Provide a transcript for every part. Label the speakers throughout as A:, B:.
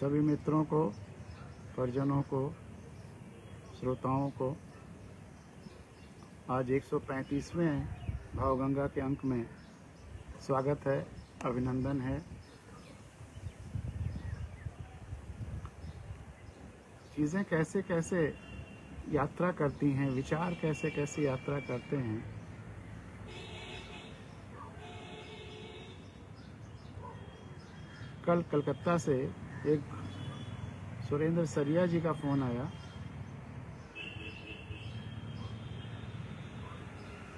A: सभी मित्रों को, परिजनों को, श्रोताओं को आज 135वें भावगंगा के अंक में स्वागत है, अभिनंदन है। चीज़ें कैसे कैसे यात्रा करती हैं, विचार कैसे कैसे यात्रा करते हैं। कल कलकत्ता से एक सुरेंद्र सरिया जी का फ़ोन आया।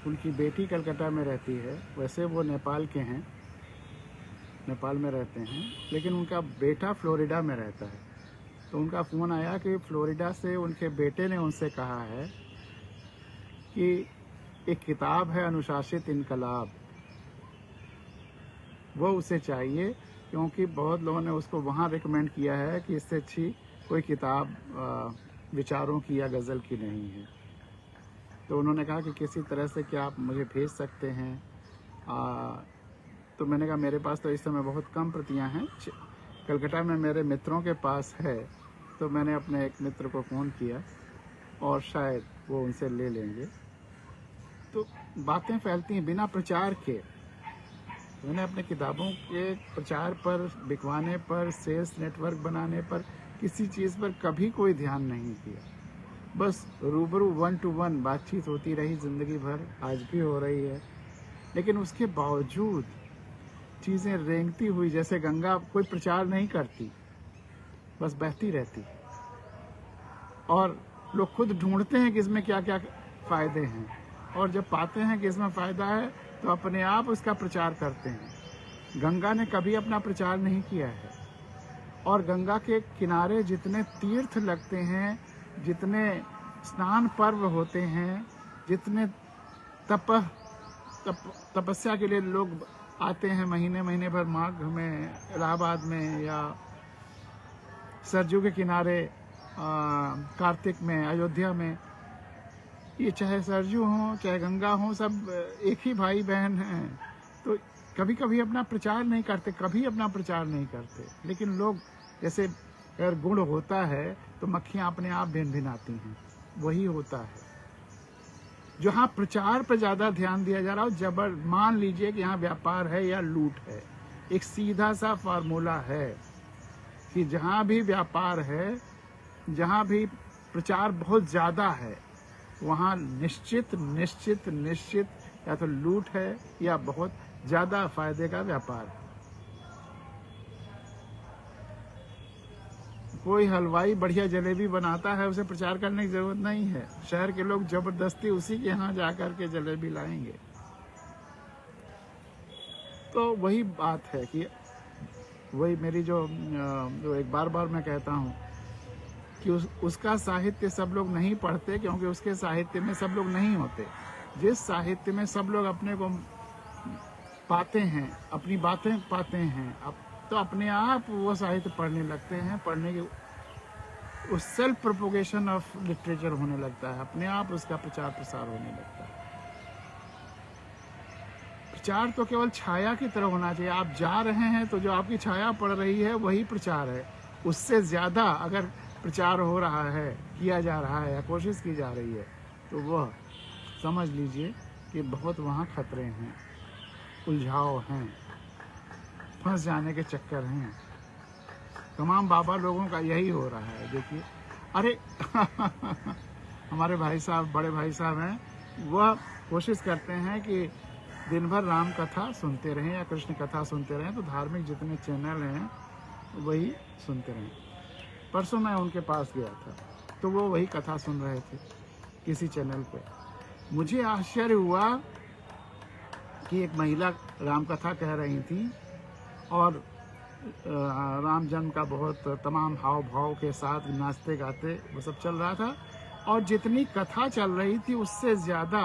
A: उनकी बेटी कलकत्ता में रहती है, वैसे वो नेपाल के हैं, नेपाल में रहते हैं, लेकिन उनका बेटा फ्लोरिडा में रहता है। तो उनका फ़ोन आया कि फ्लोरिडा से उनके बेटे ने उनसे कहा है कि एक किताब है अनुशासित इनकलाब, वो उसे चाहिए, क्योंकि बहुत लोगों ने उसको वहाँ रिकमेंड किया है कि इससे अच्छी कोई किताब विचारों की या गज़ल की नहीं है। तो उन्होंने कहा कि किसी तरह से क्या आप मुझे भेज सकते हैं। तो मैंने कहा मेरे पास तो इस समय बहुत कम प्रतियां हैं, कलकत्ता में मेरे मित्रों के पास है। तो मैंने अपने एक मित्र को फ़ोन किया और शायद वो उनसे ले लेंगे। तो बातें फैलती हैं बिना प्रचार के। मैंने अपने किताबों के प्रचार पर, बिकवाने पर, सेल्स नेटवर्क बनाने पर, किसी चीज़ पर कभी कोई ध्यान नहीं किया। बस रूबरू 1 to 1 बातचीत होती रही ज़िंदगी भर, आज भी हो रही है। लेकिन उसके बावजूद चीज़ें रेंगती हुई, जैसे गंगा कोई प्रचार नहीं करती, बस बहती रहती। और लोग खुद ढूंढते हैं कि इसमें क्या क्या फ़ायदे हैं, और जब पाते हैं कि इसमें फ़ायदा है तो अपने आप उसका प्रचार करते हैं। गंगा ने कभी अपना प्रचार नहीं किया है। और गंगा के किनारे जितने तीर्थ लगते हैं, जितने स्नान पर्व होते हैं, जितने तपस्या के लिए लोग आते हैं महीने महीने भर, माघ में इलाहाबाद में, या सरजू के किनारे कार्तिक में अयोध्या में, ये चाहे सरजू हो चाहे गंगा हो, सब एक ही भाई बहन हैं। तो कभी कभी अपना प्रचार नहीं करते, कभी अपना प्रचार नहीं करते। लेकिन लोग, जैसे अगर गुड़ होता है तो मक्खियाँ अपने आप भिन भिन आती हैं, वही होता है। जहाँ प्रचार पर ज़्यादा ध्यान दिया जा रहा हो, मान लीजिए कि यहाँ व्यापार है या लूट है, एक सीधा सा फार्मूला है कि जहाँ भी व्यापार है, जहाँ भी प्रचार बहुत ज़्यादा है, वहाँ निश्चित निश्चित निश्चित या तो लूट है या बहुत ज़्यादा फायदे का व्यापार है। कोई हलवाई बढ़िया जलेबी बनाता है, उसे प्रचार करने की जरूरत नहीं है। शहर के लोग जबरदस्ती उसी के यहाँ जाकर के जलेबी लाएंगे। तो वही बात है कि वही मेरी जो एक बार मैं कहता हूँ कि उसका साहित्य सब लोग नहीं पढ़ते, क्योंकि उसके साहित्य में सब लोग नहीं होते। जिस साहित्य में सब लोग अपने को पाते हैं, अपनी बातें पाते हैं, तो अपने आप वो साहित्य पढ़ने लगते हैं। पढ़ने के उस सेल्फ प्रोपोगेशन ऑफ लिटरेचर होने लगता है, अपने आप उसका प्रचार प्रसार होने लगता है। प्रचार तो केवल छाया की तरह होना चाहिए। आप जा रहे हैं तो जो आपकी छाया पड़ रही है वही प्रचार है। उससे ज़्यादा अगर प्रचार हो रहा है, किया जा रहा है या कोशिश की जा रही है, तो वह समझ लीजिए कि बहुत वहाँ खतरे हैं, उलझाव हैं, फंस जाने के चक्कर हैं। तमाम बाबा लोगों का यही हो रहा है। देखिए, अरे हमारे भाई साहब, बड़े भाई साहब हैं, वह कोशिश करते हैं कि दिन भर राम कथा सुनते रहें या कृष्ण कथा सुनते रहें। तो धार्मिक जितने चैनल हैं वही सुनते रहें। परसों मैं उनके पास गया था, तो वो वही कथा सुन रहे थे किसी चैनल पे। मुझे आश्चर्य हुआ कि एक महिला राम कथा कह रही थी, और राम जन्म का बहुत तमाम हाव भाव के साथ नाचते गाते वो सब चल रहा था। और जितनी कथा चल रही थी उससे ज़्यादा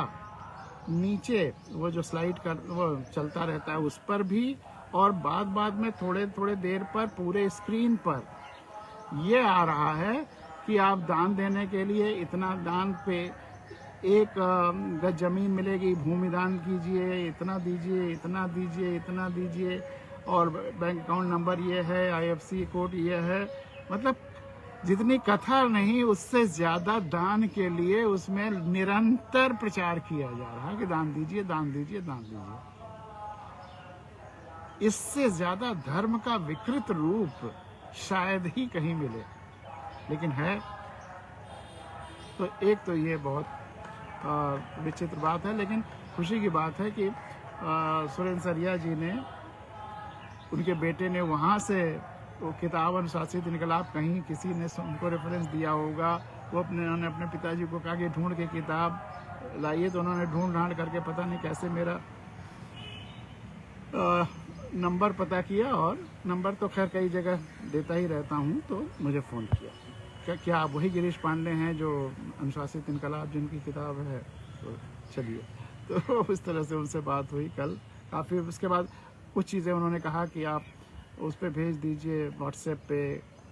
A: नीचे वो जो स्लाइड कर वो चलता रहता है उस पर भी, और बाद में थोड़े थोड़े देर पर पूरे स्क्रीन पर ये आ रहा है कि आप दान देने के लिए इतना दान पे एक गज जमीन मिलेगी, भूमि दान कीजिए, इतना दीजिए, इतना दीजिए, इतना दीजिए, और बैंक अकाउंट नंबर ये है, IFSC कोड ये है, मतलब जितनी कथा नहीं, उससे ज्यादा दान के लिए उसमें निरंतर प्रचार किया जा रहा है कि दान दीजिए, दान दीजिए, दान दीजिए। इससे ज्यादा धर्म का विकृत रूप शायद ही कहीं मिले, लेकिन है। तो एक तो ये बहुत विचित्र बात है, लेकिन खुशी की बात है कि सुरेंद्र सरिया जी ने, उनके बेटे ने वहाँ से वो किताब अनुशासित इनकलाब, कहीं किसी ने उनको रेफरेंस दिया होगा, वो उन्होंने अपने पिताजी को कहा कि ढूंढ के किताब लाइए, तो उन्होंने ढूंढ ढांड करके पता नहीं कैसे मेरा नंबर पता किया, और नंबर तो खैर कई जगह देता ही रहता हूँ, तो मुझे फ़ोन किया। क्या आप वही गिरीश पांडे हैं जो अनुशासित इनकलाब जिनकी किताब है? तो चलिए, तो उस तरह से उनसे बात हुई कल काफ़ी। उसके बाद कुछ चीज़ें उन्होंने कहा कि आप उस पर भेज दीजिए, व्हाट्सएप पे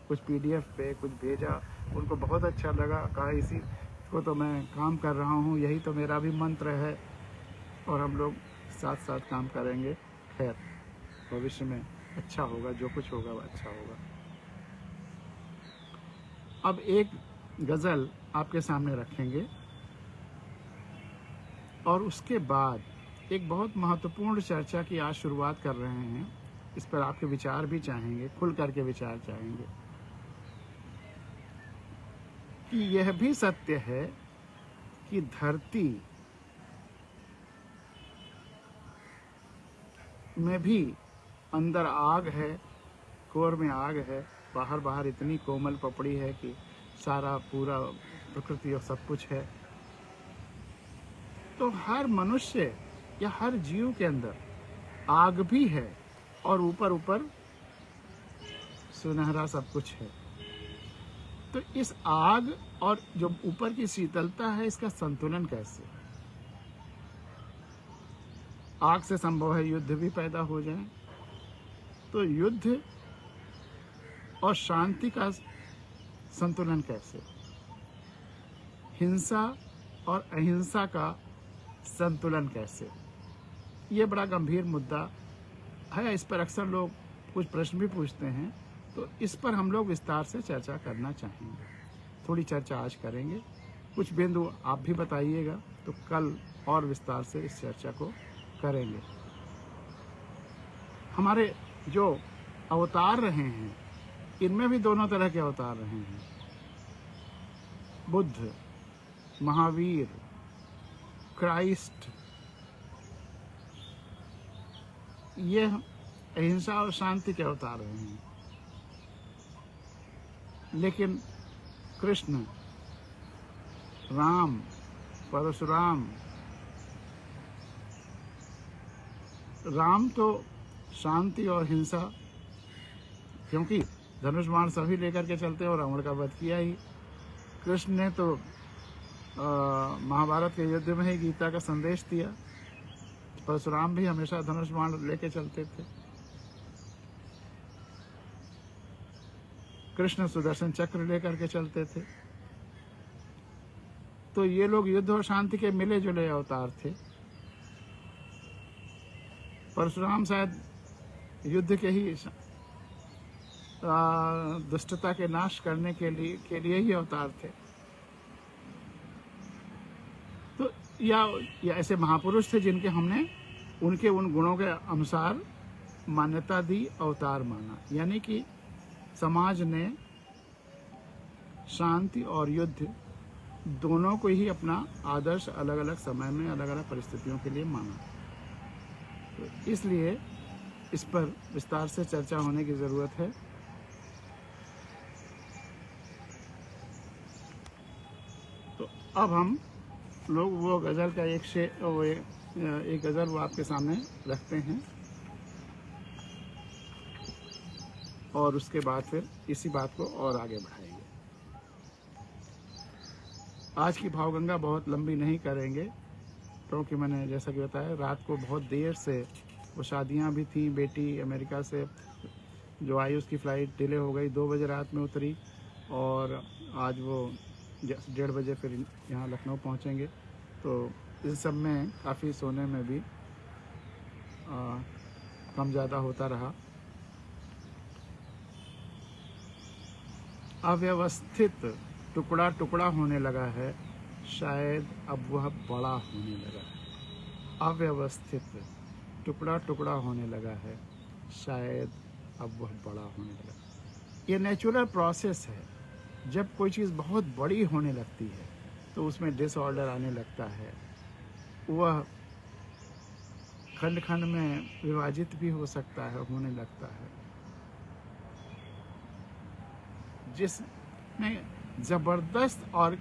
A: कुछ PDF पे कुछ भेजा, उनको बहुत अच्छा लगा। कहा इसी को तो मैं काम कर रहा हूँ, यही तो मेरा भी मंत्र है, और हम लोग साथ साथ काम करेंगे। खैर, भविष्य में अच्छा होगा, जो कुछ होगा वो अच्छा होगा। अब एक गज़ल आपके सामने रखेंगे, और उसके बाद एक बहुत महत्वपूर्ण चर्चा की आज शुरुआत कर रहे हैं। इस पर आपके विचार भी चाहेंगे, खुल करके विचार चाहेंगे कि यह भी सत्य है कि धरती में भी अंदर आग है, कोर में आग है, बाहर बाहर इतनी कोमल पपड़ी है कि सारा पूरा प्रकृति और सब कुछ है। तो हर मनुष्य या हर जीव के अंदर आग भी है, और ऊपर ऊपर सुनहरा सब कुछ है। तो इस आग और जो ऊपर की शीतलता है, इसका संतुलन कैसे? आग से संभव है युद्ध भी पैदा हो जाए, तो युद्ध और शांति का संतुलन कैसे? हिंसा और अहिंसा का संतुलन कैसे? ये बड़ा गंभीर मुद्दा है। इस पर अक्सर लोग कुछ प्रश्न भी पूछते हैं, तो इस पर हम लोग विस्तार से चर्चा करना चाहेंगे। थोड़ी चर्चा आज करेंगे, कुछ बिंदु आप भी बताइएगा, तो कल और विस्तार से इस चर्चा को करेंगे। हमारे जो अवतार रहे हैं, इनमें भी दोनों तरह के अवतार रहे हैं। बुद्ध, महावीर, क्राइस्ट, ये अहिंसा और शांति के अवतार रहे हैं। लेकिन कृष्ण, राम, परशुराम, राम तो शांति और हिंसा, क्योंकि धनुष बाण सभी लेकर के चलते और रावण का वध किया ही। कृष्ण ने तो महाभारत के युद्ध में ही गीता का संदेश दिया। परशुराम भी हमेशा धनुष बाण लेके चलते थे। कृष्ण सुदर्शन चक्र लेकर के चलते थे। तो ये लोग युद्ध और शांति के मिले जुले अवतार थे। परशुराम शायद युद्ध के ही दुष्टता के नाश करने के लिए ही अवतार थे। तो या ऐसे महापुरुष थे जिनके हमने उनके उन गुणों के अनुसार मान्यता दी, अवतार माना। यानी कि समाज ने शांति और युद्ध दोनों को ही अपना आदर्श अलग अलग समय में अलग अलग परिस्थितियों के लिए माना। तो इसलिए इस पर विस्तार से चर्चा होने की ज़रूरत है। तो अब हम लोग वो गज़ल का एक गज़ल वो आपके सामने रखते हैं, और उसके बाद फिर इसी बात को और आगे बढ़ाएंगे। आज की भावगंगा बहुत लंबी नहीं करेंगे, क्योंकि मैंने जैसा कि बताया, रात को बहुत देर से वो शादियां भी थी। बेटी अमेरिका से जो आई, उसकी फ़्लाइट डिले हो गई, 2 बजे रात में उतरी, और आज वो 1:30 बजे फिर यहाँ लखनऊ पहुँचेंगे। तो इस सब में काफ़ी सोने में भी कम ज़्यादा होता रहा। अव्यवस्थित टुकड़ा टुकड़ा होने लगा है, शायद अब वह बड़ा होने लगा है। अव्यवस्थित टुकड़ा टुकड़ा होने लगा है, शायद अब वह बड़ा होने लगा। ये नेचुरल प्रोसेस है। जब कोई चीज़ बहुत बड़ी होने लगती है तो उसमें डिसऑर्डर आने लगता है। वह खंड खंड में विभाजित भी हो सकता है, होने लगता है। जिसमें ज़बरदस्त और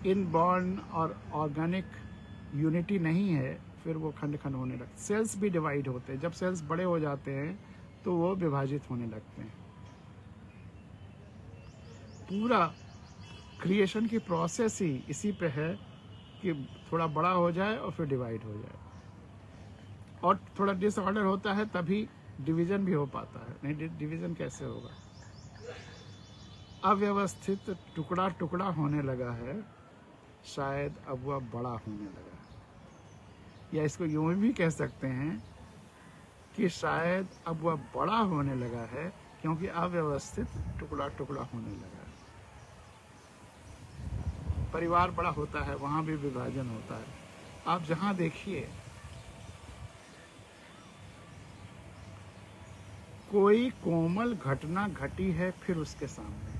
A: इनबॉर्न और ऑर्गेनिक यूनिटी नहीं है, फिर वो खंड खंड होने लगते। सेल्स भी डिवाइड होते हैं। जब सेल्स बड़े हो जाते हैं तो वो विभाजित होने लगते हैं। पूरा क्रिएशन की प्रोसेस ही इसी पे है कि थोड़ा बड़ा हो जाए और फिर डिवाइड हो जाए, और थोड़ा डिसऑर्डर होता है तभी डिवीजन भी हो पाता है, नहीं डिवीजन कैसे होगा। अव्यवस्थित टुकड़ा टुकड़ा होने लगा है, शायद अब वह बड़ा होने लगा है। या इसको यूं भी कह सकते हैं कि शायद अब वह बड़ा होने लगा है, क्योंकि अव्यवस्थित टुकड़ा टुकड़ा होने लगा है। परिवार बड़ा होता है, वहां भी विभाजन होता है। आप जहां देखिए, कोई कोमल घटना घटी है, फिर उसके सामने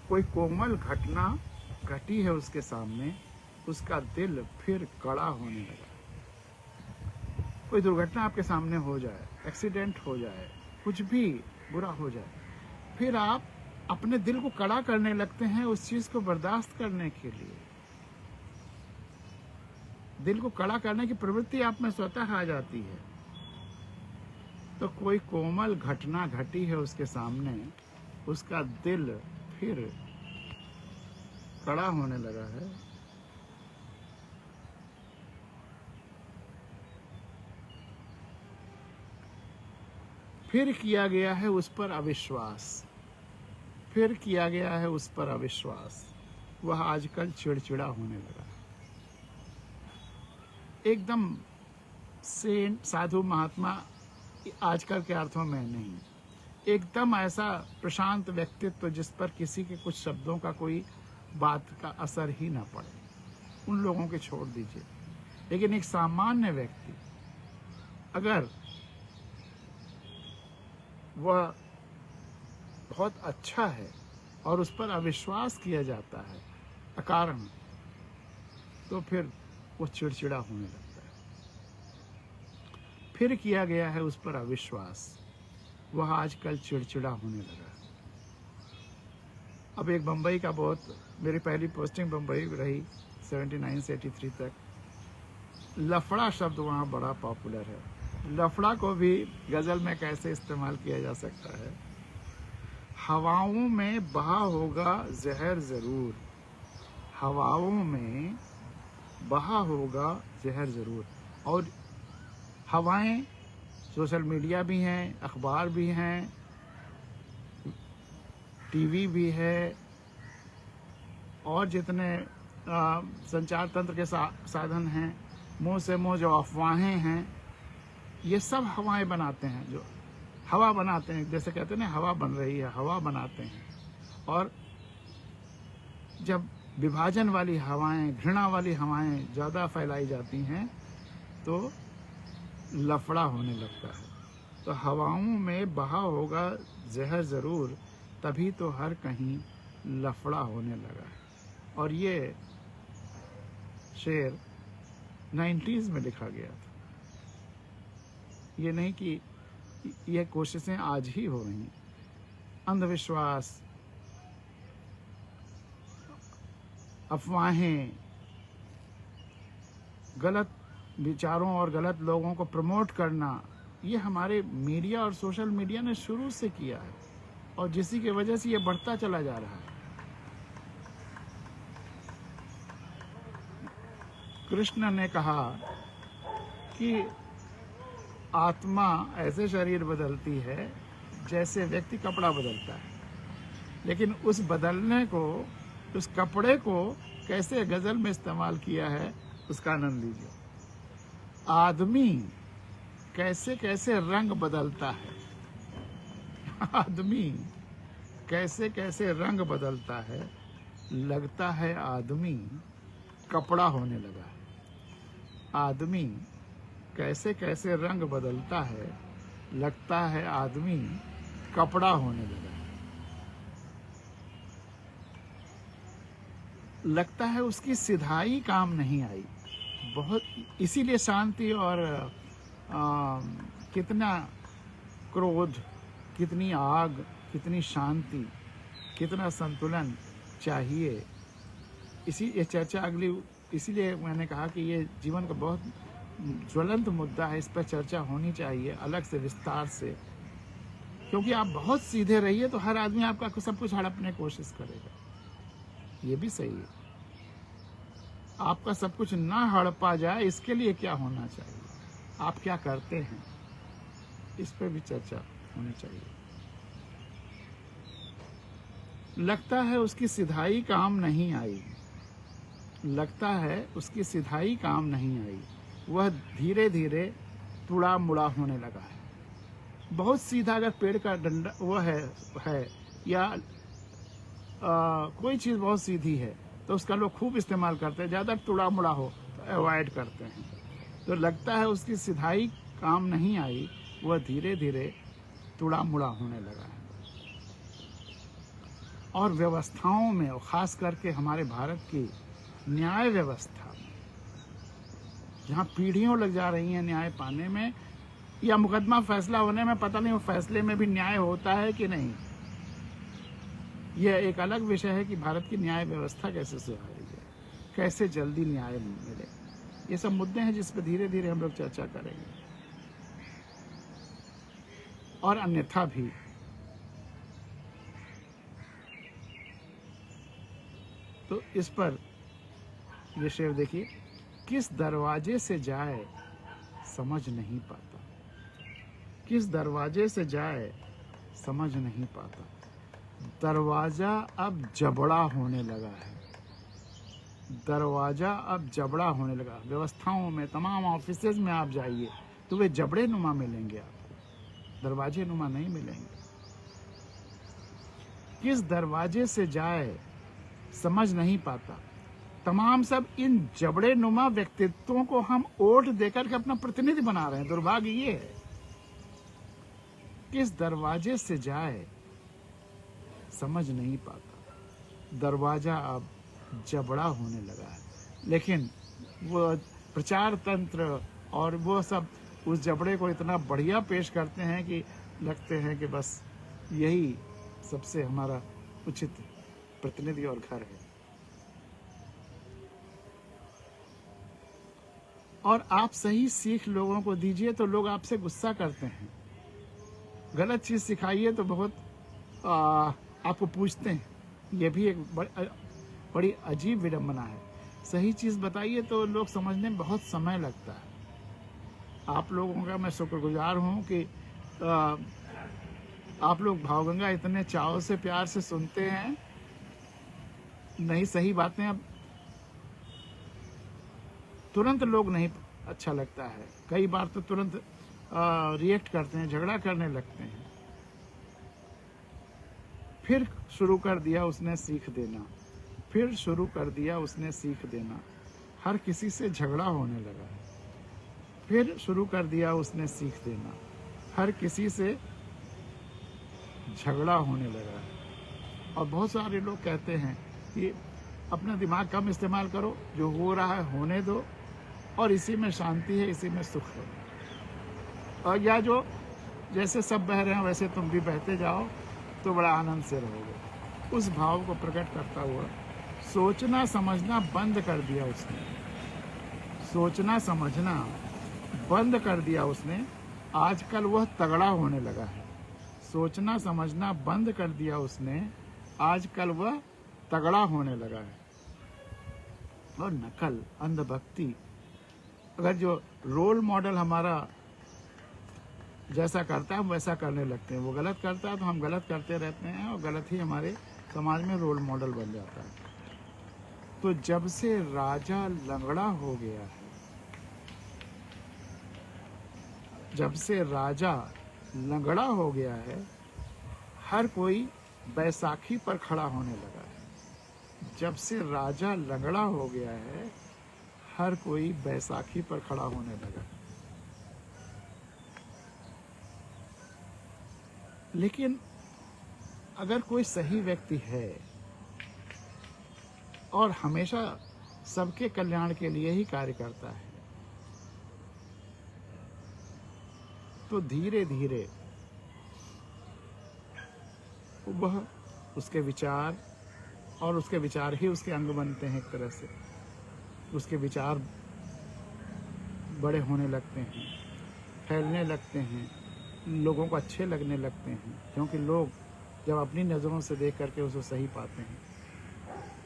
A: कोई कोमल घटना घटी है, उसके सामने उसका दिल फिर कड़ा होने लगा। कोई दुर्घटना आपके सामने हो जाए, एक्सीडेंट हो जाए, कुछ भी बुरा हो जाए, फिर आप अपने दिल को कड़ा करने लगते हैं उस चीज को बर्दाश्त करने के लिए। दिल को कड़ा करने की प्रवृत्ति आप में स्वतः आ जाती है। तो कोई कोमल घटना घटी है उसके सामने, उसका दिल फिर कड़ा होने लगा है। फिर किया गया है उस पर अविश्वास, फिर किया गया है उस पर अविश्वास। वह आजकल चिड़चिड़ा होने लगा। एकदम सेंट, साधु, महात्मा आजकल के अर्थों में नहीं, एकदम ऐसा प्रशांत व्यक्तित्व जिस पर किसी के कुछ शब्दों का कोई बात का असर ही ना पड़े, उन लोगों के छोड़ दीजिए। लेकिन एक सामान्य व्यक्ति अगर वह बहुत अच्छा है और उस पर अविश्वास किया जाता है अकारण, तो फिर वो चिड़चिड़ा होने लगता है। फिर किया गया है उस पर अविश्वास, वह आजकल चिड़चिड़ा होने लगा। अब एक बम्बई का बहुत, मेरी पहली पोस्टिंग बम्बई रही 79 से 83 तक। लफड़ा शब्द वहाँ बड़ा पॉपुलर है। लफड़ा को भी गज़ल में कैसे इस्तेमाल किया जा सकता है। हवाओं में बहा होगा जहर ज़रूर, हवाओं में बहा होगा जहर ज़रूर। और हवाएं सोशल मीडिया भी हैं, अखबार भी हैं, टीवी भी है, और जितने संचार तंत्र के साधन हैं, मुंह से मुंह जो अफवाहें हैं, ये सब हवाएं बनाते हैं। जो हवा बनाते हैं, जैसे कहते हैं ना हवा बन रही है, हवा बनाते हैं। और जब विभाजन वाली हवाएं, घृणा वाली हवाएं ज़्यादा फैलाई जाती हैं तो लफड़ा होने लगता है। तो हवाओं में बहा होगा जहर ज़रूर, तभी तो हर कहीं लफड़ा होने लगा है। और ये शेर 90s में लिखा गया था। ये नहीं कि ये कोशिशें आज ही हो रही। अंधविश्वास, अफवाहें, गलत विचारों और गलत लोगों को प्रमोट करना, ये हमारे मीडिया और सोशल मीडिया ने शुरू से किया है, और जिसी की वजह से ये बढ़ता चला जा रहा है। कृष्ण ने कहा कि आत्मा ऐसे शरीर बदलती है जैसे व्यक्ति कपड़ा बदलता है, लेकिन उस बदलने को, उस कपड़े को कैसे गजल में इस्तेमाल किया है उसका आनंद लीजिए। आदमी कैसे कैसे रंग बदलता है, आदमी कैसे कैसे रंग बदलता है, लगता है आदमी कपड़ा होने लगा है। आदमी कैसे कैसे रंग बदलता है, लगता है आदमी कपड़ा होने लगा है। लगता है उसकी सिधाई काम नहीं आई। बहुत इसीलिए शांति और कितना क्रोध, कितनी आग, कितनी शांति, कितना संतुलन चाहिए। इसी ये चर्चा अगली, इसीलिए मैंने कहा कि ये जीवन का बहुत ज्वलंत मुद्दा है, इस पर चर्चा होनी चाहिए अलग से, विस्तार से। क्योंकि आप बहुत सीधे रहिए तो हर आदमी आपका सब कुछ हड़पने की कोशिश करेगा। ये भी सही है। आपका सब कुछ ना हड़पा जाए, इसके लिए क्या होना चाहिए, आप क्या करते हैं, इस पर भी चर्चा होनी चाहिए। लगता है उसकी सिधाई काम नहीं आई, लगता है उसकी सिधाई काम नहीं आई, वह धीरे धीरे तुड़ा मुड़ा होने लगा है। बहुत सीधा अगर पेड़ का डंडा वो है या कोई चीज़ बहुत सीधी है तो उसका लोग खूब इस्तेमाल करते हैं, ज़्यादा तुड़ा मुड़ा हो तो अवॉइड करते हैं। तो लगता है उसकी सिधाई काम नहीं आई, वह धीरे धीरे तुड़ा मुड़ा होने लगा है। और व्यवस्थाओं में, और ख़ास करके हमारे भारत की न्याय व्यवस्था में, जहाँ पीढ़ियों लग जा रही हैं न्याय पाने में, या मुकदमा फैसला होने में, पता नहीं वो फैसले में भी न्याय होता है कि नहीं। यह एक अलग विषय है कि भारत की न्याय व्यवस्था कैसे सुधारी जाए, कैसे जल्दी न्याय मिले। ये सब मुद्दे हैं जिस पर धीरे धीरे हम लोग चर्चा करेंगे। और अन्यथा भी तो इस पर ये शेर देखिए, किस दरवाजे से जाए समझ नहीं पाता, किस दरवाजे से जाए समझ नहीं पाता। दरवाजा अब जबड़ा होने लगा है, दरवाजा अब जबड़ा होने लगा। व्यवस्थाओं में, तमाम ऑफिसेज में आप जाइए तो वे जबड़े नुमा मिलेंगे आपको, दरवाजे नुमा नहीं मिलेंगे। किस दरवाजे से जाए समझ नहीं पाता। तमाम सब इन जबड़े नुमा व्यक्तित्वों को हम वोट देकर के अपना प्रतिनिधि बना रहे हैं। दुर्भाग्य ये है। किस दरवाजे से जाए समझ नहीं पाता। दरवाजा अब जबड़ा होने लगा है, लेकिन वो प्रचार तंत्र और वो सब उस जबड़े को इतना बढ़िया पेश करते हैं कि लगते हैं कि बस यही सबसे हमारा उचित प्रतिनिधि और घर है। और आप सही सीख लोगों को दीजिए तो लोग आपसे गुस्सा करते हैं। गलत चीज़ सिखाइए तो बहुत आपको पूछते हैं। ये भी एक बड़ी अजीब विडंबना है। सही चीज़ बताइए तो लोग समझने में बहुत समय लगता है। आप लोगों का मैं शुक्रगुजार हूँ कि आप लोग भावगंगा इतने चाव से, प्यार से सुनते हैं। नहीं, सही बातें अब तुरंत लोग नहीं अच्छा लगता है। कई बार तो तुरंत रिएक्ट करते हैं, झगड़ा करने लगते हैं। फिर शुरू कर दिया उसने सीख देना, फिर शुरू कर दिया उसने सीख देना, हर किसी से झगड़ा होने लगा है। फिर शुरू कर दिया उसने सीख देना, हर किसी से झगड़ा होने लगा है। और बहुत सारे लोग कहते हैं कि अपना दिमाग कम इस्तेमाल करो, जो हो रहा है होने दो, और इसी में शांति है, इसी में सुख है। और या जो जैसे सब बह रहे हैं वैसे तुम भी बहते जाओ तो बड़ा आनंद से रहोगे। उस भाव को प्रकट करता हुआ सोचना समझना बंद कर दिया उसने, सोचना समझना बंद कर दिया उसने। आजकल वह तगड़ा होने लगा है। सोचना समझना बंद कर दिया उसने, आजकल वह तगड़ा होने लगा है। और नकल, अंधभक्ति, अगर जो रोल मॉडल हमारा जैसा करता है हम वैसा करने लगते हैं, वो गलत करता है तो हम गलत करते रहते हैं, और गलत ही हमारे समाज में रोल मॉडल बन जाता है। तो जब से राजा लंगड़ा हो गया है, जब से राजा लंगड़ा हो गया है, हर कोई बैसाखी पर खड़ा होने लगा है। जब से राजा लंगड़ा हो गया है, हर कोई बैसाखी पर खड़ा होने लगा है। लेकिन अगर कोई सही व्यक्ति है और हमेशा सबके कल्याण के लिए ही कार्य करता है, तो धीरे धीरे वह उसके विचार और उसके विचार ही उसके अंग बनते हैं। एक तरह से उसके विचार बड़े होने लगते हैं, फैलने लगते हैं, लोगों को अच्छे लगने लगते हैं, क्योंकि लोग जब अपनी नज़रों से देख करके उसको सही पाते हैं।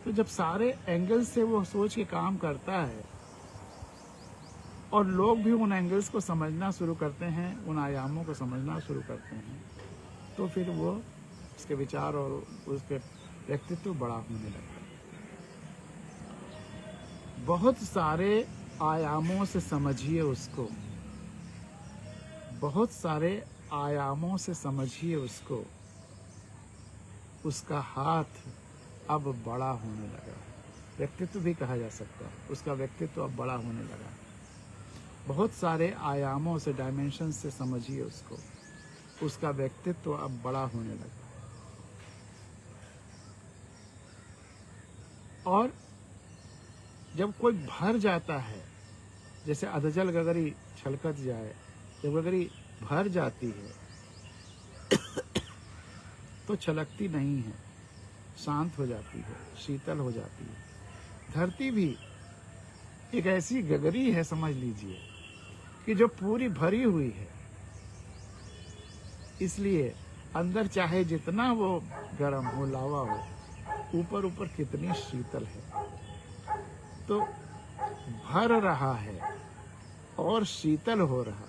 A: तो जब सारे एंगल से वो सोच के काम करता है और लोग भी उन एंगल्स को समझना शुरू करते हैं, उन आयामों को समझना शुरू करते हैं, तो फिर वो उसके विचार और उसके व्यक्तित्व बड़ा होने लगता है। बहुत सारे आयामों से समझिए उसको, बहुत सारे आयामों से समझिए उसको। उसका हाथ अब बड़ा होने लगा है, व्यक्तित्व भी कहा जा सकता है, उसका व्यक्तित्व अब बड़ा होने लगा है। बहुत सारे आयामों से, डायमेंशन से समझिए उसको, उसका व्यक्तित्व अब बड़ा होने लगा। और जब कोई भर जाता है, जैसे अधजल गगरी छलकत जाए, जब गगरी भर जाती है तो छलकती नहीं है, शांत हो जाती है, शीतल हो जाती है। धरती भी एक ऐसी गगरी है, समझ लीजिए, कि जो पूरी भरी हुई है, इसलिए अंदर चाहे जितना वो गर्म हो, लावा हो, ऊपर ऊपर कितनी शीतल है। तो भर रहा है और शीतल हो रहा,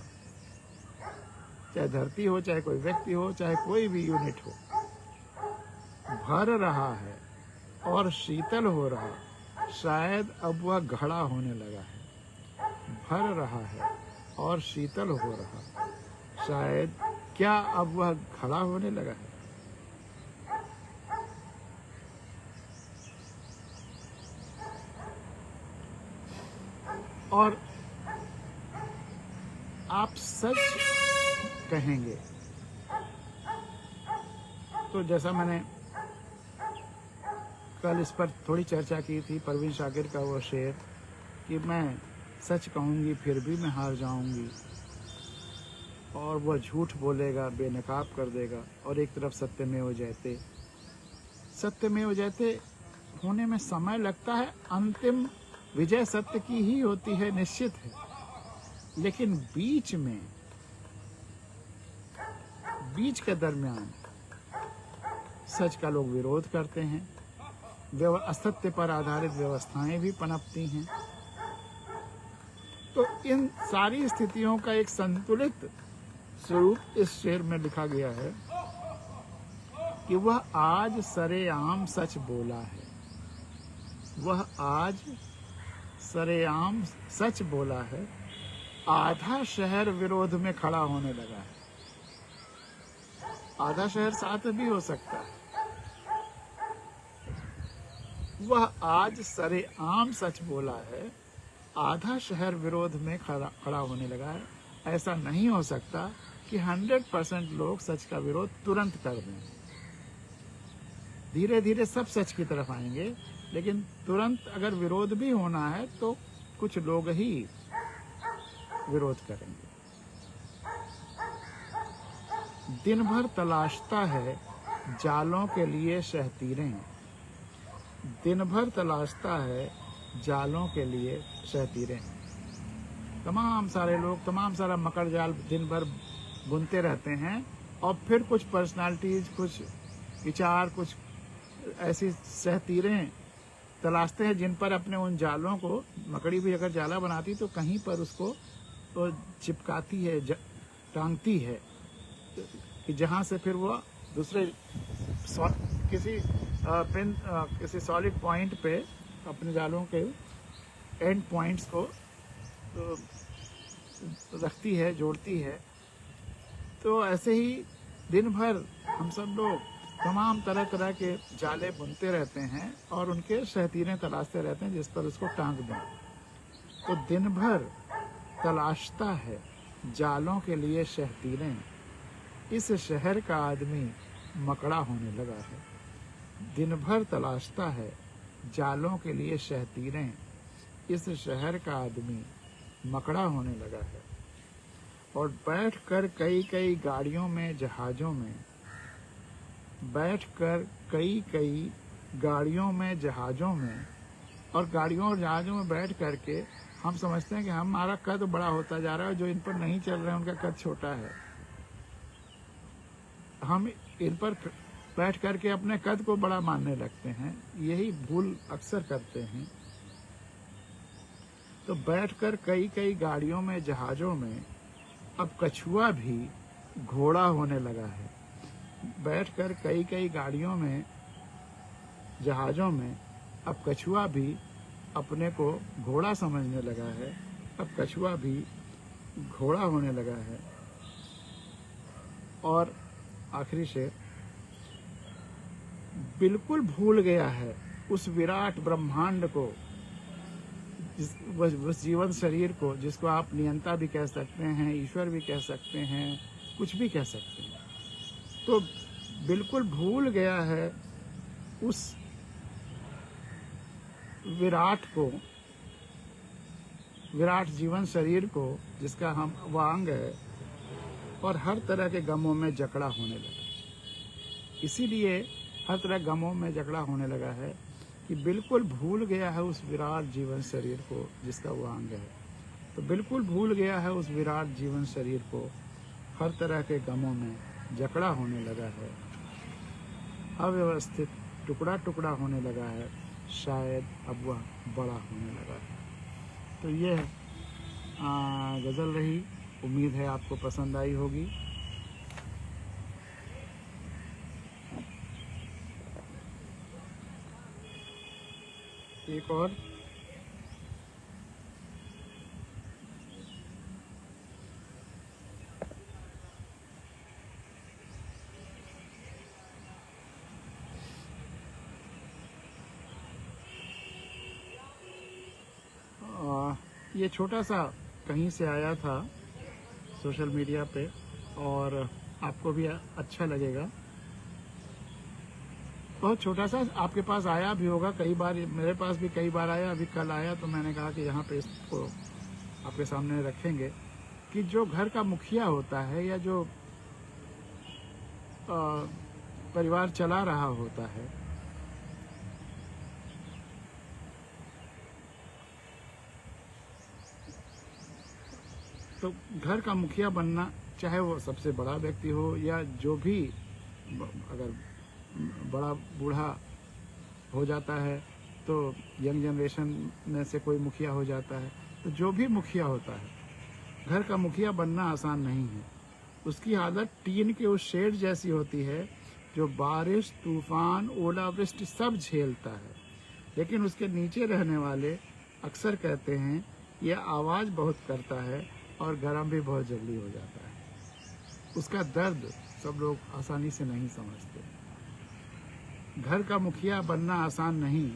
A: चाहे धरती हो, चाहे कोई व्यक्ति हो, चाहे कोई भी यूनिट हो, भर रहा है और शीतल हो रहा। शायद अब वह घड़ा होने लगा है। भर रहा है और शीतल हो रहा, शायद क्या अब वह घड़ा होने लगा है। और आप सच कहेंगे तो, जैसा मैंने कल इस पर थोड़ी चर्चा की थी, परवीन शाकिर का वो शेर कि मैं सच कहूँगी फिर भी मैं हार जाऊँगी, और वह झूठ बोलेगा, बेनकाब कर देगा। और एक तरफ सत्यमेव जयते, सत्यमेव जयते होने में समय लगता है, अंतिम विजय सत्य की ही होती है, निश्चित है। लेकिन बीच के दरमियान सच का लोग विरोध करते हैं, असत्य पर आधारित व्यवस्थाएं भी पनपती हैं। तो इन सारी स्थितियों का एक संतुलित स्वरूप इस शेर में लिखा गया है कि वह आज सरेआम सच बोला है, वह आज सरेआम सच बोला है, आधा शहर विरोध में खड़ा होने लगा है। आधा शहर साथ भी हो सकता है। वह आज सरेआम सच बोला है, आधा शहर विरोध में खड़ा होने लगा है। ऐसा नहीं हो सकता कि 100% लोग सच का विरोध तुरंत कर दें। धीरे धीरे सब सच की तरफ आएंगे, लेकिन तुरंत अगर विरोध भी होना है तो कुछ लोग ही विरोध करेंगे। दिन भर तलाशता है जालों के लिए शहतीरें, दिन भर तलाशता है जालों के लिए शहतीरें। तमाम सारे लोग तमाम सारा मकड़ जाल दिन भर बुनते रहते हैं, और फिर कुछ पर्सनालिटीज, कुछ विचार, कुछ ऐसी शहतीरें तलाशते हैं जिन पर अपने उन जालों को, मकड़ी भी अगर जाला बनाती तो कहीं पर उसको तो चिपकाती है, टांगती है, कि जहाँ से फिर वो दूसरे किसी सॉलिड पॉइंट पे अपने जालों के एंड पॉइंट्स को तो रखती है, जोड़ती है। तो ऐसे ही दिन भर हम सब लोग तमाम तरह तरह के जाले बुनते रहते हैं और उनके शहतीरें तलाशते रहते हैं जिस पर उसको टांग दें। तो दिन भर तलाशता है जालों के लिए शहतीरें, इस शहर का आदमी मकड़ा होने लगा है। दिन भर तलाशता है जालों के लिए शहतीरें, इस शहर का आदमी मकड़ा होने लगा है। और बैठकर कई कई गाड़ियों में, जहाज़ों में, बैठकर कई कई गाड़ियों में, जहाज़ों में, और गाड़ियों और जहाज़ों में बैठ करके हम समझते हैं कि हमारा कद बड़ा होता जा रहा है, जो इन पर नहीं चल रहे हैं उनका कद छोटा है। हम इन पर बैठ करके अपने कद को बड़ा मानने लगते हैं, यही भूल अक्सर करते हैं। तो बैठकर कई कई गाड़ियों में, जहाज़ों में अब कछुआ भी घोड़ा होने लगा है। बैठकर कई कई गाड़ियों में, जहाज़ों में अब कछुआ भी अपने को घोड़ा समझने लगा है। अब कछुआ भी घोड़ा होने लगा है। और आखिरी शेर, बिल्कुल भूल गया है उस विराट ब्रह्मांड को, उस जीवन शरीर को जिसको आप नियंता भी कह सकते हैं, ईश्वर भी कह सकते हैं, कुछ भी कह सकते हैं। तो बिल्कुल भूल गया है उस विराट को, विराट जीवन शरीर को जिसका हम वांग है, और हर तरह के गमों में जकड़ा होने लगा। इसीलिए हर तरह गमों में जकड़ा होने लगा है कि बिल्कुल भूल गया है उस विराट जीवन शरीर को जिसका वो अंग है। तो बिल्कुल भूल गया है उस विराट जीवन शरीर को, हर तरह के गमों में जकड़ा होने लगा है। अव्यवस्थित टुकड़ा टुकड़ा होने लगा है, शायद अब वह बड़ा होने लगा है। तो ये गज़ल रही, उम्मीद है आपको पसंद आई होगी। एक और ये छोटा सा कहीं से आया था सोशल मीडिया पे, और आपको भी अच्छा लगेगा। बहुत छोटा सा आपके पास आया भी होगा, कई बार मेरे पास भी कई बार आया, अभी कल आया, तो मैंने कहा कि यहाँ पे इसको आपके सामने रखेंगे कि जो घर का मुखिया होता है या जो परिवार चला रहा होता है, तो घर का मुखिया बनना, चाहे वो सबसे बड़ा व्यक्ति हो या जो भी, अगर बड़ा बूढ़ा हो जाता है तो यंग जनरेशन में से कोई मुखिया हो जाता है, तो जो भी मुखिया होता है, घर का मुखिया बनना आसान नहीं है। उसकी हालत टीन के उस शेड जैसी होती है जो बारिश, तूफान, ओलावृष्टि सब झेलता है, लेकिन उसके नीचे रहने वाले अक्सर कहते हैं यह आवाज़ बहुत करता है और गर्म भी बहुत जल्दी हो जाता है। उसका दर्द सब लोग आसानी से नहीं समझते। घर का मुखिया बनना आसान नहीं,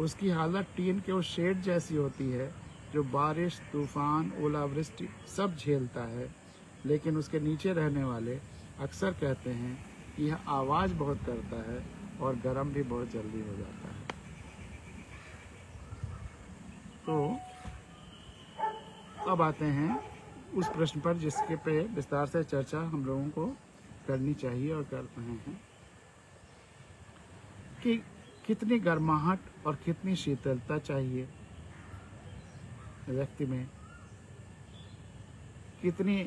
A: उसकी हालत टीन के उस शेड जैसी होती है जो बारिश, तूफान, ओलावृष्टि सब झेलता है, लेकिन उसके नीचे रहने वाले अक्सर कहते हैं कि यह आवाज़ बहुत करता है और गर्म भी बहुत जल्दी हो जाता है। तो अब आते हैं उस प्रश्न पर जिसके पे विस्तार से चर्चा हम लोगों को करनी चाहिए और कर रहे हैं कि कितनी गर्माहट और कितनी शीतलता चाहिए व्यक्ति में, कितनी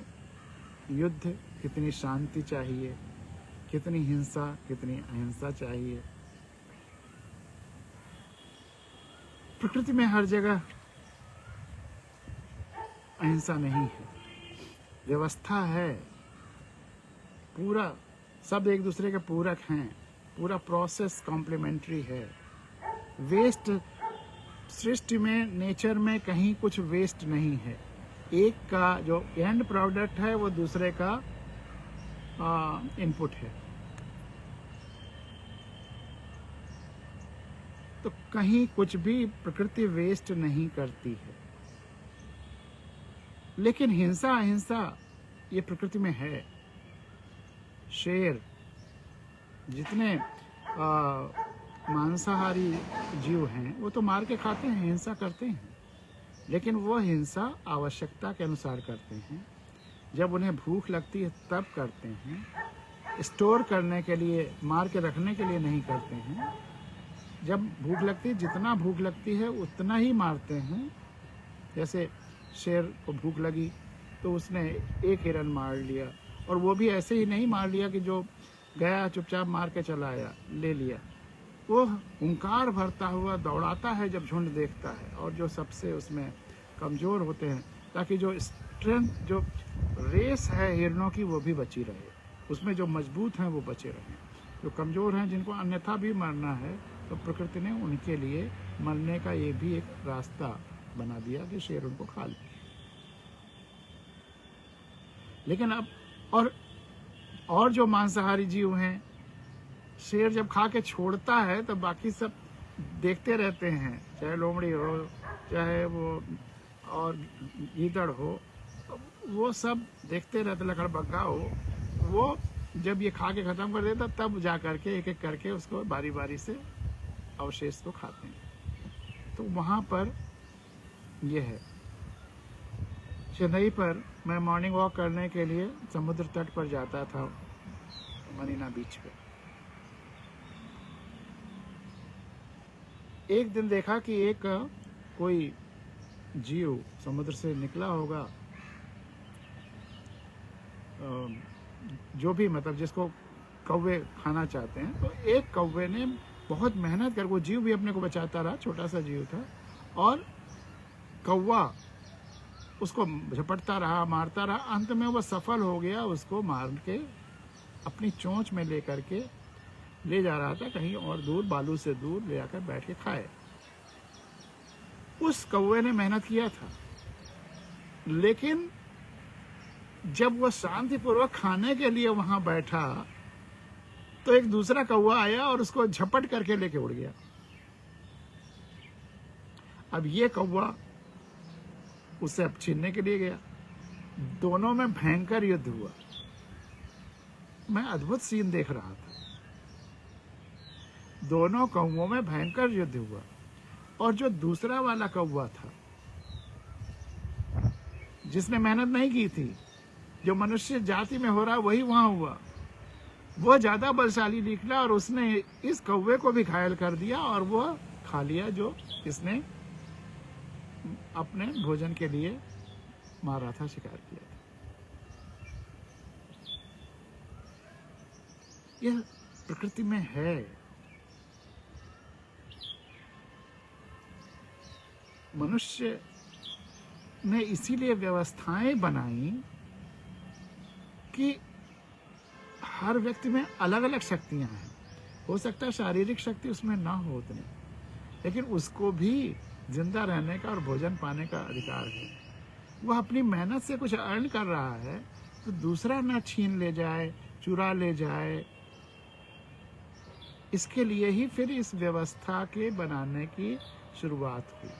A: युद्ध, कितनी शांति चाहिए, कितनी हिंसा, कितनी अहिंसा चाहिए। प्रकृति में हर जगह अहिंसा नहीं है, व्यवस्था है, पूरा सब एक दूसरे के पूरक हैं, पूरा प्रोसेस कॉम्प्लीमेंट्री है। वेस्ट सृष्टि में, नेचर में कहीं कुछ वेस्ट नहीं है। एक का जो एंड प्रोडक्ट है वो दूसरे का इनपुट है। तो कहीं कुछ भी प्रकृति वेस्ट नहीं करती है, लेकिन हिंसा अहिंसा ये प्रकृति में है। शेर जितने मांसाहारी जीव हैं वो तो मार के खाते हैं, हिंसा करते हैं, लेकिन वो हिंसा आवश्यकता के अनुसार करते हैं। जब उन्हें भूख लगती है तब करते हैं, स्टोर करने के लिए, मार के रखने के लिए नहीं करते हैं। जब भूख लगती है, जितना भूख लगती है उतना ही मारते हैं। जैसे शेर को भूख लगी तो उसने एक हिरन मार लिया, और वो भी ऐसे ही नहीं मार लिया कि जो गया चुपचाप मार के चला आया, ले लिया। वो हुंकार भरता हुआ दौड़ाता है जब झुंड देखता है, और जो सबसे उसमें कमज़ोर होते हैं, ताकि जो स्ट्रेंथ, जो रेस है हिरणों की, वो भी बची रहे, उसमें जो मजबूत हैं वो बचे रहें। जो कमज़ोर हैं, जिनको अन्यथा भी मरना है, तो प्रकृति ने उनके लिए मरने का ये भी एक रास्ता बना दिया कि शेर उनको खा ले। लेकिन अब और जो मांसाहारी जीव हैं, शेर जब खा के छोड़ता है तो बाकी सब देखते रहते हैं, चाहे लोमड़ी हो, चाहे वो और गीदड़ हो, वो सब देखते रहते, लकड़बग्गा हो। वो जब ये खा के ख़त्म कर देता तब जा करके एक एक करके उसको बारी बारी से अवशेष को खाते हैं। तो वहाँ पर ये है। चेन्नई पर मैं मॉर्निंग वॉक करने के लिए समुद्र तट पर जाता था, मरीना बीच पे। एक दिन देखा कि एक कोई जीव समुद्र से निकला होगा, जो भी मतलब जिसको कौवे खाना चाहते हैं, तो एक कौवे ने बहुत मेहनत कर, वो जीव भी अपने को बचाता रहा, छोटा सा जीव था, और कौवा उसको झपटता रहा, मारता रहा। अंत में वो सफल हो गया, उसको मार के अपनी चोंच में लेकर के ले जा रहा था कहीं और दूर, बालू से दूर ले जाकर बैठ के खाए। उस कौवे ने मेहनत किया था, लेकिन जब वो शांतिपूर्वक खाने के लिए वहां बैठा तो एक दूसरा कौवा आया और उसको झपट करके लेके उड़ गया। अब ये कौवा उससे अब छीनने के लिए गया, दोनों में भयंकर युद्ध हुआ। मैं अद्भुत सीन देख रहा था, दोनों कौवों में भयंकर युद्ध हुआ, और जो दूसरा वाला कौवा था, जिसने मेहनत नहीं की थी, जो मनुष्य जाति में हो रहा वही वहां हुआ, वो ज्यादा बलशाली निकला और उसने इस कौवे को भी घायल कर दिया, और वो खा लिया जो इसने अपने भोजन के लिए मारा था, शिकार किया था। यह प्रकृति में है। मनुष्य ने इसीलिए व्यवस्थाएं बनाई कि हर व्यक्ति में अलग अलग शक्तियां हैं। हो सकता है शारीरिक शक्ति उसमें ना हो उतनी, लेकिन उसको भी जिंदा रहने का और भोजन पाने का अधिकार है। वह अपनी मेहनत से कुछ अर्न कर रहा है, तो दूसरा ना छीन ले जाए, चुरा ले जाए। इसके लिए ही फिर इस व्यवस्था के बनाने की शुरुआत हुई।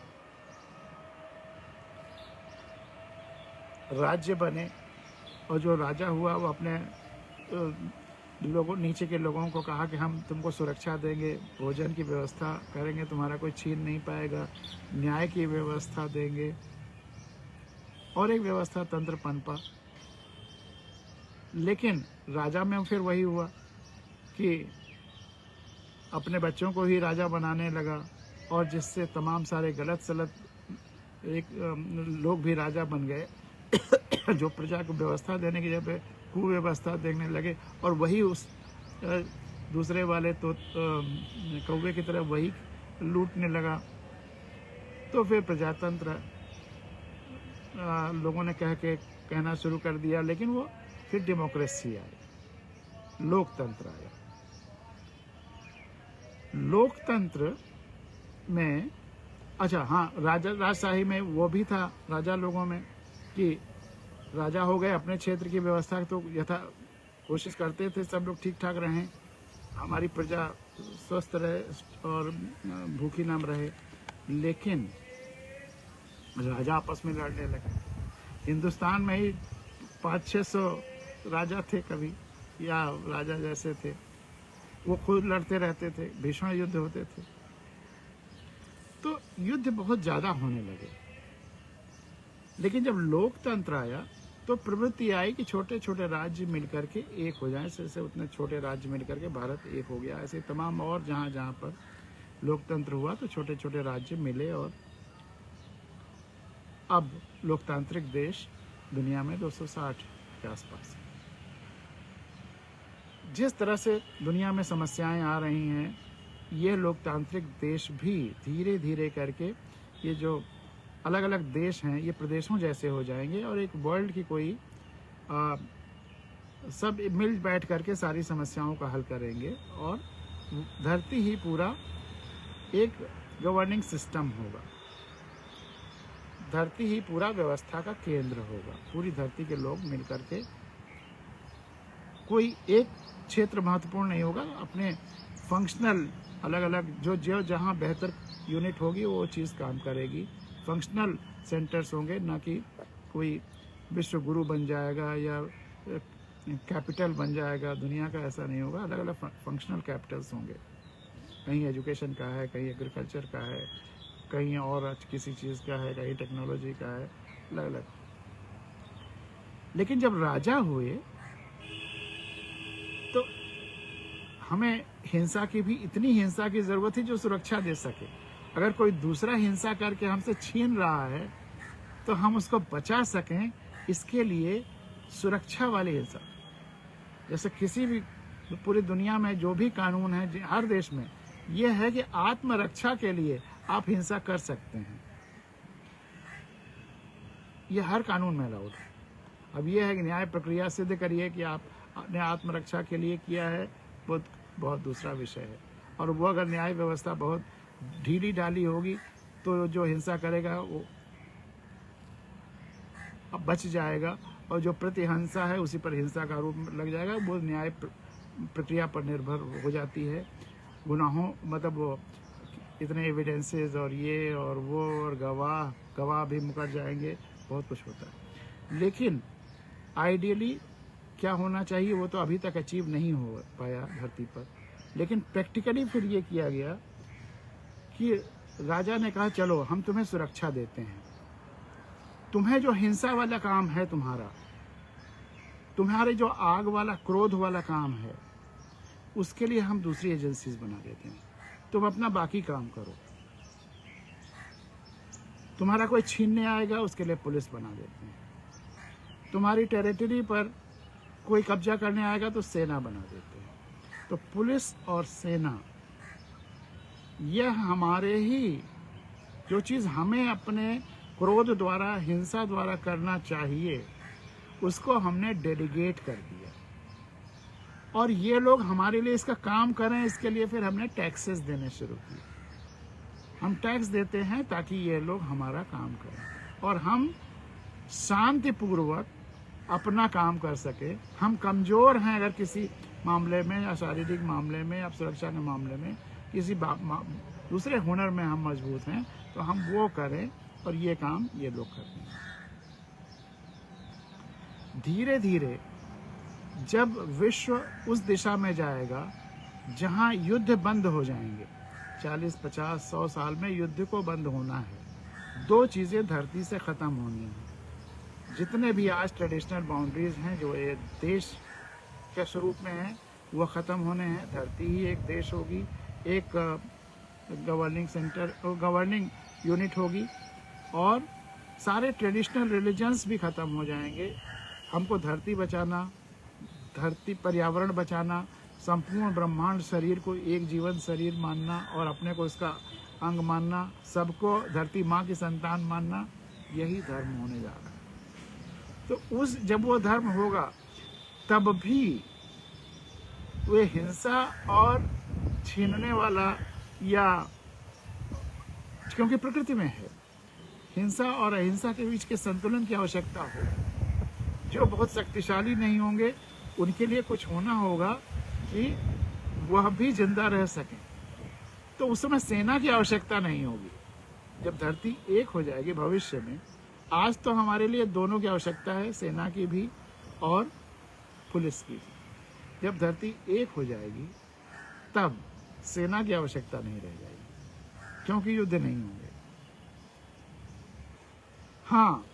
A: राज्य बने, और जो राजा हुआ वो अपने लोगों, नीचे के लोगों को कहा कि हम तुमको सुरक्षा देंगे, भोजन की व्यवस्था करेंगे, तुम्हारा कोई छीन नहीं पाएगा, न्याय की व्यवस्था देंगे, और एक व्यवस्था तंत्र पनपा। लेकिन राजा में फिर वही हुआ कि अपने बच्चों को ही राजा बनाने लगा, और जिससे तमाम सारे गलत सलत एक लोग भी राजा बन गए जो प्रजा को व्यवस्था देने की जगह पे कुव्यवस्था देखने लगे, और वही उस दूसरे वाले तो कौवे की तरह वही लूटने लगा। तो फिर प्रजातंत्र लोगों ने कहना शुरू कर दिया, लेकिन वो फिर डेमोक्रेसी आई, लोकतंत्र आया। लोकतंत्र में अच्छा हाँ, राजशाही में वो भी था, राजा लोगों में, कि राजा हो गए, अपने क्षेत्र की व्यवस्था तो यथा कोशिश करते थे सब लोग ठीक ठाक रहें, हमारी प्रजा स्वस्थ रहे और भूखी ना रहे, लेकिन राजा आपस में लड़ने लगे। हिंदुस्तान में ही 500-600 राजा थे कभी, या राजा जैसे थे, वो खुद लड़ते रहते थे, भीषण युद्ध होते थे, तो युद्ध बहुत ज़्यादा होने लगे। लेकिन जब लोकतंत्र आया तो प्रवृत्ति आई कि छोटे छोटे राज्य मिलकर के एक हो जाएं, जैसे उतने छोटे राज्य मिलकर के भारत एक हो गया। ऐसे तमाम और जहाँ जहाँ पर लोकतंत्र हुआ तो छोटे छोटे राज्य मिले, और अब लोकतांत्रिक देश दुनिया में 260 के आसपास। जिस तरह से दुनिया में समस्याएं आ रही हैं, ये लोकतांत्रिक देश भी धीरे धीरे करके, ये जो अलग अलग देश हैं ये प्रदेशों जैसे हो जाएंगे, और एक वर्ल्ड की कोई सब मिल बैठ करके सारी समस्याओं का हल करेंगे, और धरती ही पूरा एक गवर्निंग सिस्टम होगा, धरती ही पूरा व्यवस्था का केंद्र होगा। पूरी धरती के लोग मिल करके, कोई एक क्षेत्र महत्वपूर्ण नहीं होगा, अपने फंक्शनल अलग अलग जो जहाँ बेहतर यूनिट होगी वो चीज़ काम करेगी। फंक्शनल सेंटर्स होंगे, ना कि कोई विश्व गुरु बन जाएगा या कैपिटल बन जाएगा दुनिया का, ऐसा नहीं होगा। अलग अलग फंक्शनल कैपिटल्स होंगे, कहीं एजुकेशन का है, कहीं एग्रीकल्चर का है, कहीं और किसी चीज़ का है, कहीं टेक्नोलॉजी का है, अलग अलग। लेकिन जब राजा हुए तो हमें हिंसा की भी, इतनी हिंसा की ज़रूरत थी जो सुरक्षा दे सके। अगर कोई दूसरा हिंसा करके हमसे छीन रहा है तो हम उसको बचा सकें, इसके लिए सुरक्षा वाली हिंसा, जैसे किसी भी पूरी दुनिया में जो भी कानून है हर देश में, यह है कि आत्मरक्षा के लिए आप हिंसा कर सकते हैं, यह हर कानून में अलाउड है। अब यह है कि न्याय प्रक्रिया सिद्ध करिए कि आपने आत्मरक्षा के लिए किया है, वो बहुत दूसरा विषय है। और वो अगर न्याय व्यवस्था बहुत ढीली ढाली होगी तो जो हिंसा करेगा वो अब बच जाएगा, और जो प्रतिहिंसा है उसी पर हिंसा का आरोप लग जाएगा। वो न्याय प्रक्रिया पर निर्भर हो जाती है। गुनाहों मतलब वो इतने एविडेंसेस और ये और वो और गवाह भी मुकर जाएंगे, बहुत कुछ होता है। लेकिन आइडियली क्या होना चाहिए वो तो अभी तक अचीव नहीं हो पाया धरती पर। लेकिन प्रैक्टिकली फिर ये किया गया कि राजा ने कहा चलो हम तुम्हें सुरक्षा देते हैं, तुम्हें जो हिंसा वाला काम है तुम्हारे जो आग वाला क्रोध वाला काम है, उसके लिए हम दूसरी एजेंसीज बना देते हैं, तुम अपना बाकी काम करो। तुम्हारा कोई छीनने आएगा उसके लिए पुलिस बना देते हैं, तुम्हारी टेरिटरी पर कोई कब्जा करने आएगा तो सेना बना देते हैं। तो पुलिस और सेना, यह हमारे ही, जो चीज़ हमें अपने क्रोध द्वारा हिंसा द्वारा करना चाहिए उसको हमने डेलीगेट कर दिया, और ये लोग हमारे लिए इसका काम करें, इसके लिए फिर हमने टैक्सेस देने शुरू किए। हम टैक्स देते हैं ताकि ये लोग हमारा काम करें और हम शांतिपूर्वक अपना काम कर सके। हम कमज़ोर हैं अगर किसी मामले में या शारीरिक मामले में या सुरक्षा के मामले में, किसी दूसरे हुनर में हम मजबूत हैं तो हम वो करें, और ये काम ये लोग करते हैं। धीरे धीरे जब विश्व उस दिशा में जाएगा जहां युद्ध बंद हो जाएंगे, 40, 50, 100 साल में युद्ध को बंद होना है। दो चीज़ें धरती से ख़त्म होनी हैं। जितने भी आज ट्रेडिशनल बाउंड्रीज हैं जो ये देश के स्वरूप में हैं वो ख़त्म होने हैं। धरती ही एक देश होगी, एक गवर्निंग यूनिट होगी, और सारे ट्रेडिशनल रिलीजन्स भी ख़त्म हो जाएंगे। हमको धरती बचाना, धरती पर्यावरण बचाना, संपूर्ण ब्रह्मांड शरीर को एक जीवन शरीर मानना और अपने को इसका अंग मानना, सबको धरती माँ की संतान मानना, यही धर्म होने जा रहा है। तो जब वो धर्म होगा तब भी वे हिंसा और छीनने वाला, या क्योंकि प्रकृति में है हिंसा और अहिंसा के बीच के संतुलन की आवश्यकता हो। जो बहुत शक्तिशाली नहीं होंगे उनके लिए कुछ होना होगा कि वह भी जिंदा रह सकें। तो उस समय सेना की आवश्यकता नहीं होगी। जब धरती एक हो जाएगी भविष्य में, आज तो हमारे लिए दोनों की आवश्यकता है, सेना की भी और पुलिस की भी। जब धरती एक हो जाएगी तब सेना की आवश्यकता नहीं रह जाएगी, क्योंकि युद्ध नहीं होंगे। हाँ,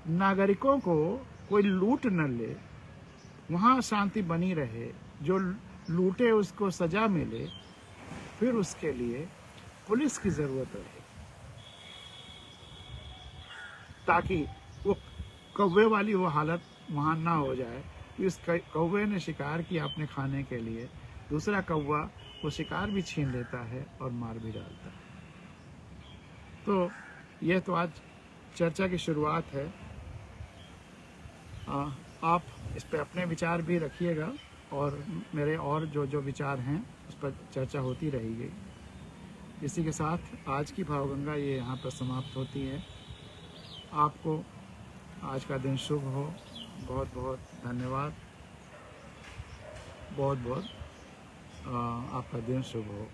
A: नागरिकों को कोई लूट न ले, वहाँ शांति बनी रहे, जो लूटे उसको सजा मिले, फिर उसके लिए पुलिस की जरूरत रहे, ताकि वो कौवे वाली वो हालत वहाँ ना हो जाए कि उस कौवे ने शिकार किया अपने खाने के लिए, दूसरा कौवा वो शिकार भी छीन लेता है और मार भी डालता है। तो यह तो आज चर्चा की शुरुआत है। आप इस पर अपने विचार भी रखिएगा और मेरे और जो जो विचार हैं उस पर चर्चा होती रहेगी। इसी के साथ आज की भावगंगा ये यहाँ पर समाप्त होती है। आपको आज का दिन शुभ हो। बहुत बहुत धन्यवाद। बहुत बहुत आपका दिन शुभ हो।